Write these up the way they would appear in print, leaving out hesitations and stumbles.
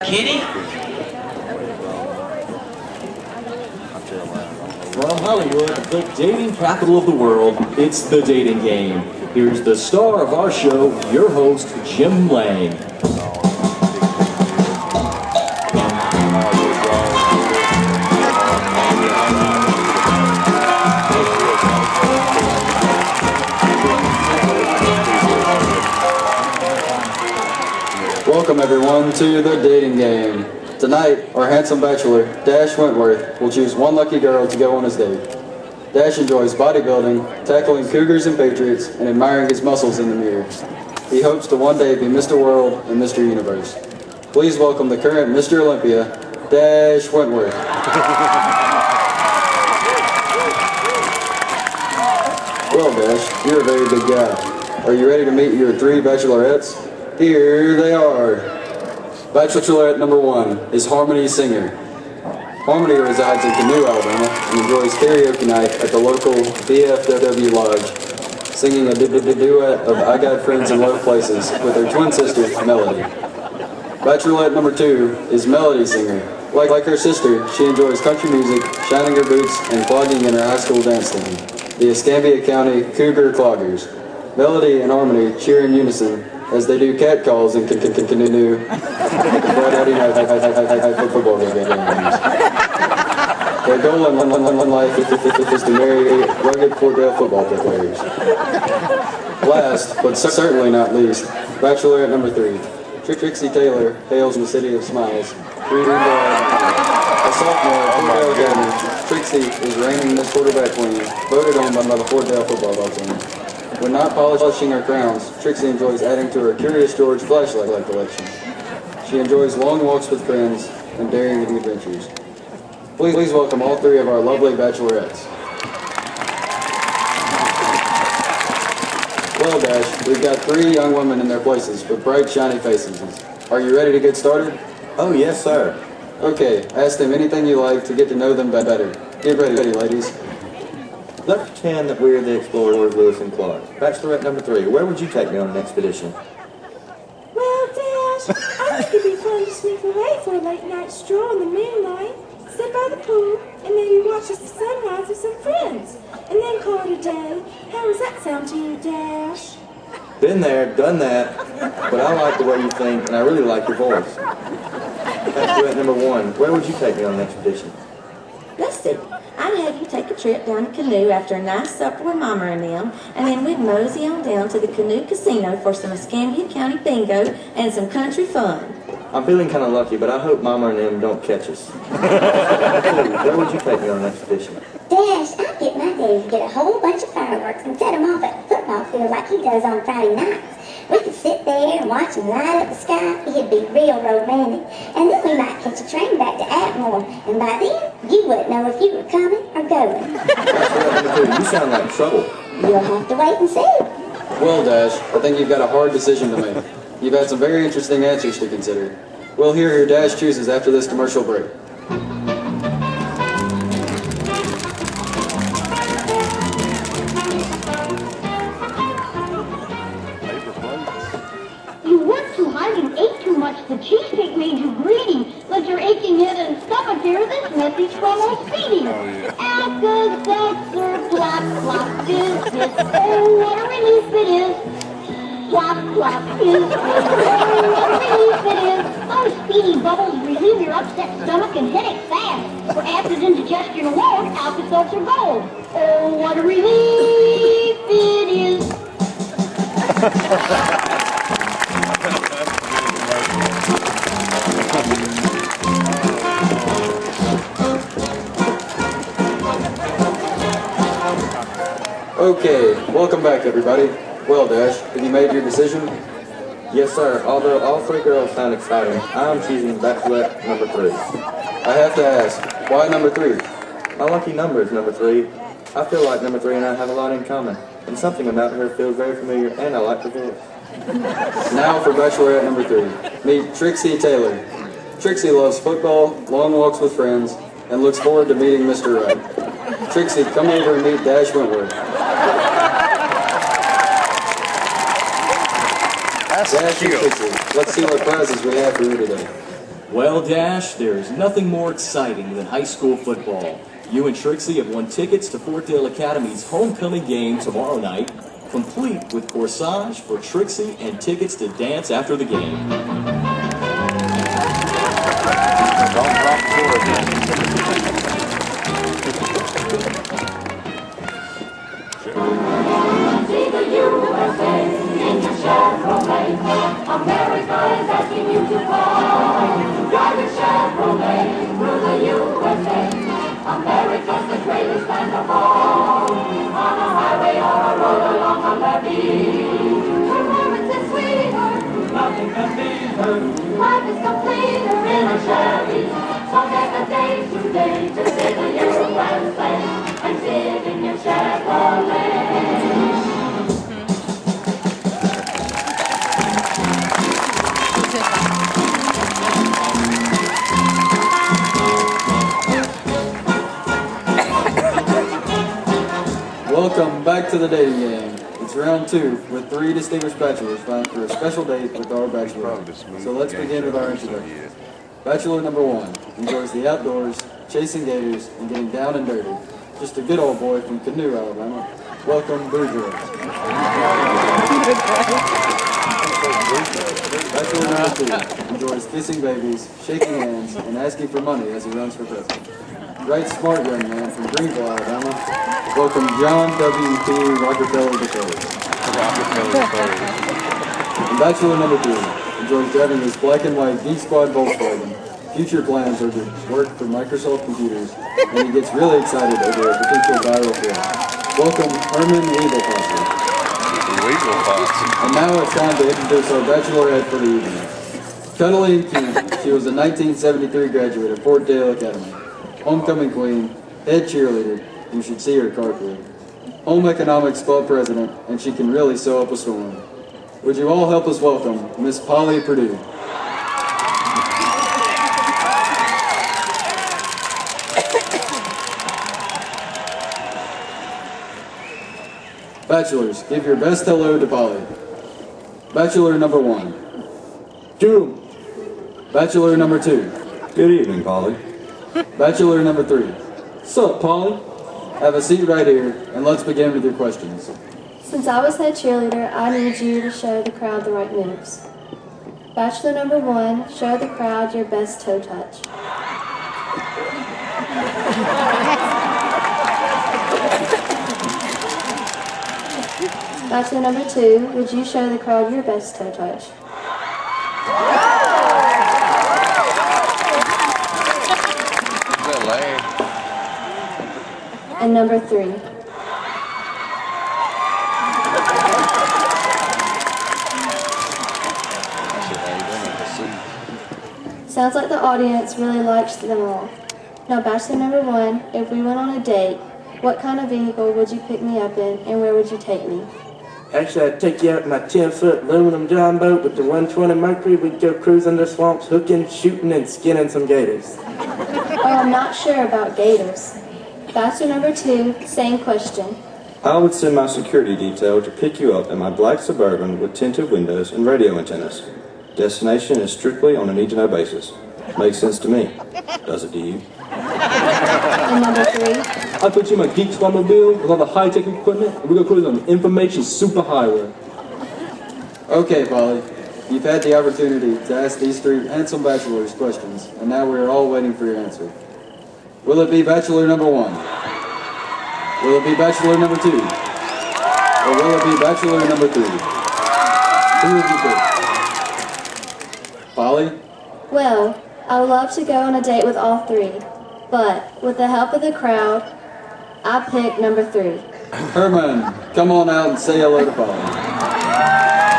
Kitty? From Hollywood, the dating capital of the world, it's The Dating Game. Here's the star of our show, your host, Jim Lang. Welcome everyone to The Dating Game. Tonight, our handsome bachelor, Dash Wentworth, will choose one lucky girl to go on his date. Dash enjoys bodybuilding, tackling cougars and patriots, and admiring his muscles in the mirror. He hopes to one day be Mr. World and Mr. Universe. Please welcome the current Mr. Olympia, Dash Wentworth. Well, Dash, you're a very big guy. Are you ready to meet your 3 bachelorettes? Here they are. Bachelorette number 1 is Harmony Singer. Harmony resides in Canoe, Alabama, and enjoys karaoke night at the local BFW Lodge, singing a duet of I Got Friends in Low Places with her twin sister, Melody. Bachelorette number 2 is Melody Singer. Like her sister, she enjoys country music, shining her boots, and clogging in her high school dance team, the Escambia County Cougar Cloggers. Melody and Harmony cheer in unison as they do cat calls and canoe football games. Their goal in life is to marry rugged Fordale football players. Last, but certainly not least, Bachelorette number 3. Trixie Taylor hails from the city of Smiles. A sophomore at Fordale Academy, Trixie is reigning Miss Quarterback Queen, voted on by the Fordale football team. When not polishing her crowns, Trixie enjoys adding to her Curious George flashlight collection. She enjoys long walks with friends and daring adventures. Please welcome all 3 of our lovely bachelorettes. Well, Dash, we've got 3 young women in their places with bright, shiny faces. Are you ready to get started? Oh, yes, sir. Okay, ask them anything you like to get to know them better. Get ready, ladies. Let's pretend that we're the explorers, Lewis and Clark. Bachelorette number 3, where would you take me on an expedition? Well, Dash, I think it'd be fun to sneak away for a late night stroll in the moonlight, sit by the pool, and maybe watch the sunrise with some friends, and then call it a day. How does that sound to you, Dash? Been there, done that, but I like the way you think, and I really like your voice. Bachelorette number 1, where would you take me on an expedition? Let's see. I'd have you take a trip down to Canoe after a nice supper with Mama and them, and then we'd mosey on down to the Canoe Casino for some Escambia County bingo and some country fun. I'm feeling kind of lucky, but I hope Mama and them don't catch us. Where would you take me on an expedition? Dash, I'd get my dad to get a whole bunch of fireworks and set them off at the football field like he does on Friday nights. We could sit there and watch them light up the sky. It'd be real romantic. And then we might catch a train back to Atmore. And by then, you wouldn't know if you were coming or going. You sound like trouble. You'll have to wait and see. Well, Dash, I think you've got a hard decision to make. You've had some very interesting answers to consider. We'll hear who Dash chooses after this commercial break. You worked too hard and ate too much. The cheesecake made you greedy. Let your aching head and stomach hear this message from old Speedy. Alka-Seltzer, plop, plop, is this. Oh, what a relief it is. Plop, plop, is this. Oh, what a relief it is. Those Speedy bubbles relieve your upset stomach and headache fast. For acid indigestion alone, Alka-Seltzer Gold. Oh, what a relief it is. Okay, welcome back everybody. Well, Dash, have you made your decision? Yes, sir. Although all 3 girls sound exciting, I'm choosing Bachelorette number 3. I have to ask, why number 3? My lucky number is number 3. I feel like number 3 and I have a lot in common, and something about her feels very familiar, and I like her voice. Now for Bachelorette number 3. Meet Trixie Taylor. Trixie loves football, long walks with friends, and looks forward to meeting Mr. Right. Trixie, come over and meet Dash Wentworth. Dash and Trixie, let's see what prizes we have for you today. Well, Dash, there's nothing more exciting than high school football. You and Trixie have won tickets to Fortdale Academy's homecoming game tomorrow night, complete with corsage for Trixie and tickets to dance after the game. Don't drop the floor again. See the USA in the Chevrolet. America is asking you to call. Drive the Chevrolet through the USA. America's the greatest land of all. On a highway or a road along a levee. Performance is sweeter. Nothing can beat her. Life is completer in a Chevy. So take a day today to see the USA and sit in your Chevrolet. Welcome back to the dating game. It's round 2 with 3 distinguished bachelors vying for a special date with our bachelor. So let's begin with our introduction. Bachelor number 1 enjoys the outdoors, chasing gators, and getting down and dirty. Just a good old boy from Canoe, Alabama. Welcome, Boo George. Bachelor number 2 enjoys kissing babies, shaking hands, and asking for money as he runs for president. Right smart young man from Greenville, Alabama. Welcome, John W.P. Rockefeller III. And Bachelor number 3 enjoys driving his black and white Geek Squad Volkswagen. Future plans are to work for Microsoft Computers, and he gets really excited over a potential viral film. Welcome, Herman Weevilposter. And now it's time to introduce our bachelorette for the evening. Cuddly and cute, she was a 1973 graduate of Fortdale Academy. Homecoming queen, head cheerleader, you should see her carpool. Home economics club president, and she can really sew up a storm. Would you all help us welcome Miss Polly Purdue. Bachelors, give your best hello to Polly. Bachelor number 1. Doom. Bachelor number 2. Good evening, Polly. Bachelor number 3. Sup, Polly? Have a seat right here, and let's begin with your questions. Since I was head cheerleader, I need you to show the crowd the right moves. Bachelor number 1, show the crowd your best toe touch. Bachelor number 2, would you show the crowd your best toe touch? And number 3. Sounds like the audience really likes them all. Now, bachelor number 1, if we went on a date, what kind of vehicle would you pick me up in, and where would you take me? Actually, I'd take you out in my 10-foot aluminum John boat with the 120 Mercury. We'd go cruising the swamps, hooking, shooting, and skinning some gators. Oh, I'm not sure about gators. Bachelor number 2, same question. I would send my security detail to pick you up in my black Suburban with tinted windows and radio antennas. Destination is strictly on a need-to-know basis. Makes sense to me. Does it to you? And number 3? I put you in my Geek Squadmobile with all the high-tech equipment, and we go cruise on the information superhighway. Okay, Polly. You've had the opportunity to ask these 3 handsome bachelors questions, and now we are all waiting for your answer. Will it be bachelor number 1? Will it be bachelor number 2? Or will it be bachelor number 3? Who would you pick? Polly? Well, I would love to go on a date with all 3, but with the help of the crowd, I pick number 3. Herman, come on out and say hello to Polly.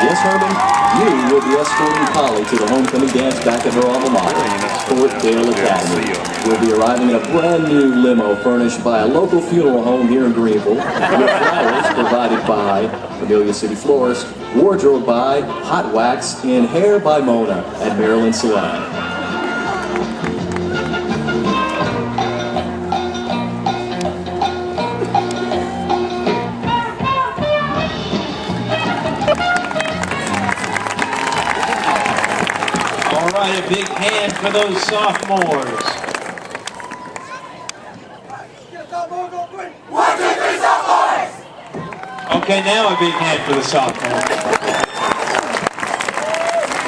Yes, Herman, you will be escorting Polly to the homecoming dance back at her alma mater, Fortdale Academy. We'll be arriving in a brand new limo furnished by a local funeral home here in Greenville, with flowers provided by Amelia City Florist, wardrobe by Hot Wax, and hair by Mona at Maryland Salon. A big hand for those sophomores. 1, 2, 3, sophomores! Okay, now a big hand for the sophomores.